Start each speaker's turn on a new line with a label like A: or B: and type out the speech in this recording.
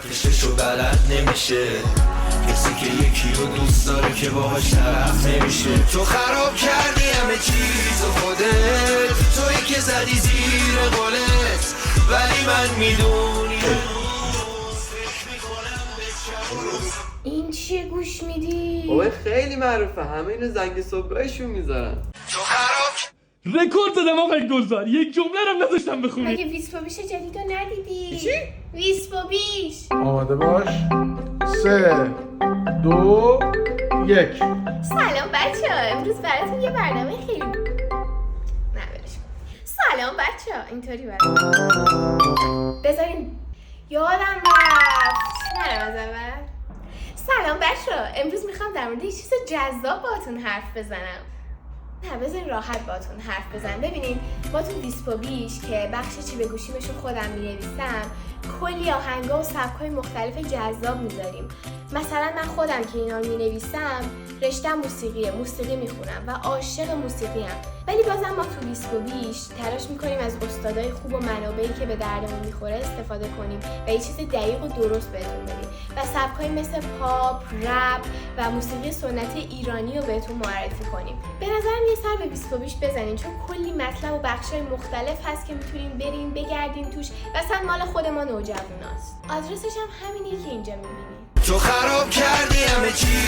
A: عشقشو بلد نمیشه، کسی که یکی رو دوست داره که باهاش طرف نمیشه. تو خراب کردی همه چیز و خودت، تویی که زدی زیر قولت، ولی من میدونی
B: این چیه گوش میدی؟
C: بابا خیلی معروفه، همه اینو زنگ صبحشون میذارن.
A: تو خراب
D: رکورد زدم آقای گلزار، یک جمله رو نذاشتم بخونی.
B: مگه ویسپوبیش جدید رو ندیدی؟
C: چی؟
B: ویسپوبیش.
E: آماده باش. 3 2 1.
B: سلام بچه ها، امروز براتون یه برنامه خیلی نه ولش کن. سلام بچه ها، اینطوری بذارین یادم رفت نرم از اول. سلام بچه ها، امروز میخوام در مورد یه چیز جذاب باهاتون حرف بزنم. نه بذارین راحت باهاتون حرف بزنم. ببینین ما تو ویسپوبیش که بخش چی به گوشیمشو خودم مینویسم کلی آهنگا و سبکای مختلف جذاب میذاریم. مثلا من خودم که اینا رو مینویسم رشتم موسیقی میخونم و عاشق موسیقی ام، ولی بازم ما تو ویسپوبیش تلاش میکنیم از استادای خوب و منابعی که به دردمون میخوره استفاده کنیم و یه چیز دقیق و درست بهتون بدیم و سبکای مثل پاپ، رپ و موسیقی سنت ایرانی رو بهتون معرفی کنیم. به نظرم یه سر به ویسپوبیش بزنین، چون کلی مطلب و بخشای مختلف هست که میتونین برین بگردین توش و اصلا مال خود ما نوجواناست. آدرسش هم همینیه که اینجا میبینین.
A: تو خراب کردی همه چی